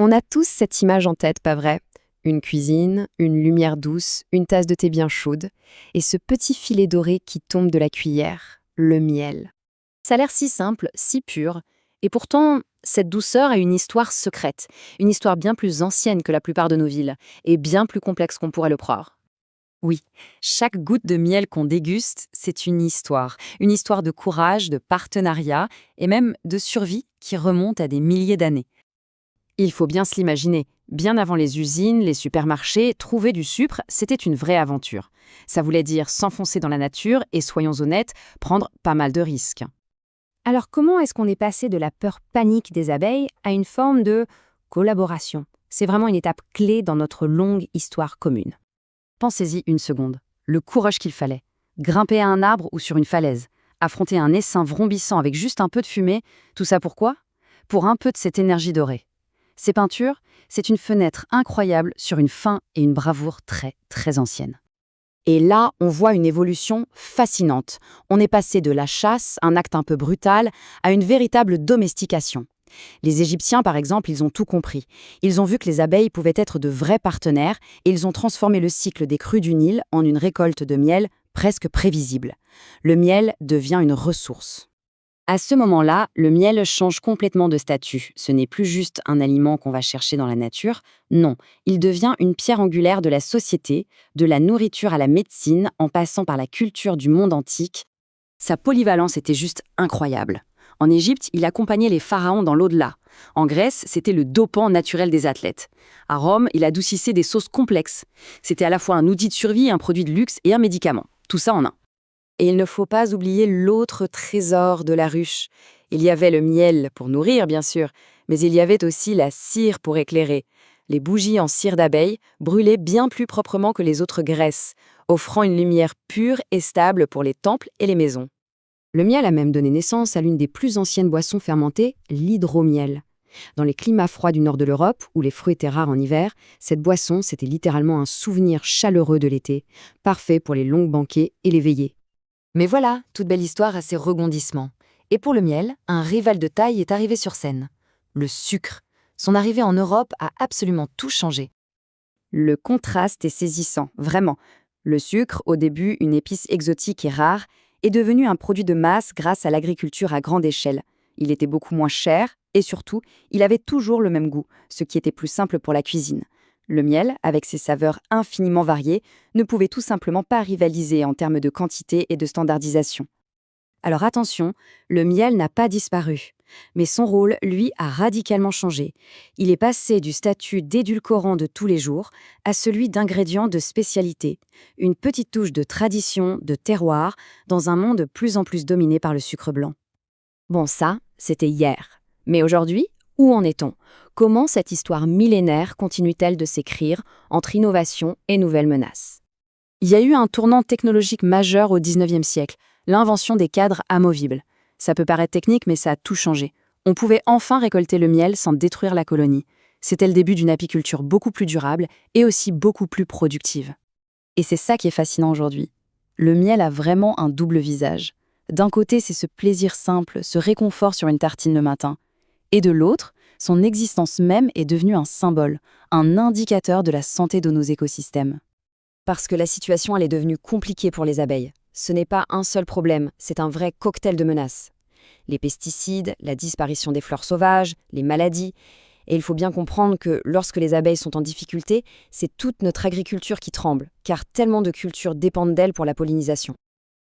On a tous cette image en tête, pas vrai? Une cuisine, une lumière douce, une tasse de thé bien chaude, et ce petit filet doré qui tombe de la cuillère, le miel. Ça a l'air si simple, si pur, et pourtant, cette douceur a une histoire secrète, une histoire bien plus ancienne que la plupart de nos villes, et bien plus complexe qu'on pourrait le croire. Oui, chaque goutte de miel qu'on déguste, c'est une histoire de courage, de partenariat, et même de survie qui remonte à des milliers d'années. Il faut bien se l'imaginer. Bien avant les usines, les supermarchés, trouver du sucre, c'était une vraie aventure. Ça voulait dire s'enfoncer dans la nature et, soyons honnêtes, prendre pas mal de risques. Alors comment est-ce qu'on est passé de la peur panique des abeilles à une forme de collaboration? C'est vraiment une étape clé dans notre longue histoire commune. Pensez-y une seconde. Le courage qu'il fallait. Grimper à un arbre ou sur une falaise. Affronter un essaim vrombissant avec juste un peu de fumée. Tout ça pourquoi? Pour un peu de cette énergie dorée. Ces peintures, c'est une fenêtre incroyable sur une fin et une bravoure très, très anciennes. Et là, on voit une évolution fascinante. On est passé de la chasse, un acte un peu brutal, à une véritable domestication. Les Égyptiens, par exemple, ils ont tout compris. Ils ont vu que les abeilles pouvaient être de vrais partenaires et ils ont transformé le cycle des crues du Nil en une récolte de miel presque prévisible. Le miel devient une ressource. À ce moment-là, le miel change complètement de statut. Ce n'est plus juste un aliment qu'on va chercher dans la nature. Non, il devient une pierre angulaire de la société, de la nourriture à la médecine, en passant par la culture du monde antique. Sa polyvalence était juste incroyable. En Égypte, il accompagnait les pharaons dans l'au-delà. En Grèce, c'était le dopant naturel des athlètes. À Rome, il adoucissait des sauces complexes. C'était à la fois un outil de survie, un produit de luxe et un médicament. Tout ça en un. Et il ne faut pas oublier l'autre trésor de la ruche. Il y avait le miel pour nourrir, bien sûr, mais il y avait aussi la cire pour éclairer. Les bougies en cire d'abeille brûlaient bien plus proprement que les autres graisses, offrant une lumière pure et stable pour les temples et les maisons. Le miel a même donné naissance à l'une des plus anciennes boissons fermentées, l'hydromiel. Dans les climats froids du nord de l'Europe, où les fruits étaient rares en hiver, cette boisson, c'était littéralement un souvenir chaleureux de l'été, parfait pour les longs banquets et les veillées. Mais voilà, toute belle histoire a ses rebondissements. Et pour le miel, un rival de taille est arrivé sur scène. Le sucre. Son arrivée en Europe a absolument tout changé. Le contraste est saisissant, vraiment. Le sucre, au début une épice exotique et rare, est devenu un produit de masse grâce à l'agriculture à grande échelle. Il était beaucoup moins cher et surtout, il avait toujours le même goût, ce qui était plus simple pour la cuisine. Le miel, avec ses saveurs infiniment variées, ne pouvait tout simplement pas rivaliser en termes de quantité et de standardisation. Alors attention, le miel n'a pas disparu. Mais son rôle, lui, a radicalement changé. Il est passé du statut d'édulcorant de tous les jours à celui d'ingrédient de spécialité. Une petite touche de tradition, de terroir, dans un monde de plus en plus dominé par le sucre blanc. Bon, ça, c'était hier. Mais aujourd'hui, où en est-on? Comment cette histoire millénaire continue-t-elle de s'écrire entre innovation et nouvelles menaces? Il y a eu un tournant technologique majeur au XIXe siècle, l'invention des cadres amovibles. Ça peut paraître technique, mais ça a tout changé. On pouvait enfin récolter le miel sans détruire la colonie. C'était le début d'une apiculture beaucoup plus durable et aussi beaucoup plus productive. Et c'est ça qui est fascinant aujourd'hui. Le miel a vraiment un double visage. D'un côté, c'est ce plaisir simple, ce réconfort sur une tartine le matin. Et de l'autre, son existence même est devenue un symbole, un indicateur de la santé de nos écosystèmes. Parce que la situation, elle est devenue compliquée pour les abeilles. Ce n'est pas un seul problème, c'est un vrai cocktail de menaces. Les pesticides, la disparition des fleurs sauvages, les maladies. Et il faut bien comprendre que lorsque les abeilles sont en difficulté, c'est toute notre agriculture qui tremble, car tellement de cultures dépendent d'elles pour la pollinisation.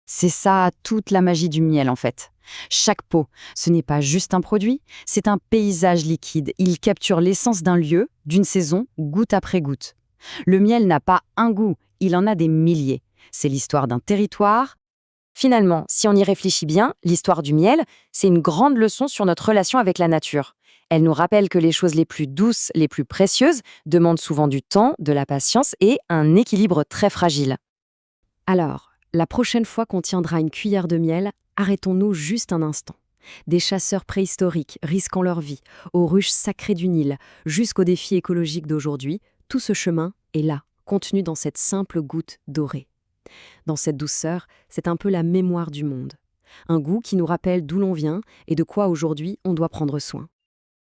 C'est ça toute la magie du miel en fait. Chaque pot, ce n'est pas juste un produit, c'est un paysage liquide. Il capture l'essence d'un lieu, d'une saison, goutte après goutte. Le miel n'a pas un goût, il en a des milliers. C'est l'histoire d'un territoire. Finalement, si on y réfléchit bien, l'histoire du miel, c'est une grande leçon sur notre relation avec la nature. Elle nous rappelle que les choses les plus douces, les plus précieuses, demandent souvent du temps, de la patience et un équilibre très fragile. Alors, la prochaine fois qu'on tiendra une cuillère de miel, arrêtons-nous juste un instant. Des chasseurs préhistoriques risquant leur vie, aux ruches sacrées du Nil, jusqu'aux défis écologiques d'aujourd'hui, tout ce chemin est là, contenu dans cette simple goutte dorée. Dans cette douceur, c'est un peu la mémoire du monde. Un goût qui nous rappelle d'où l'on vient et de quoi aujourd'hui on doit prendre soin.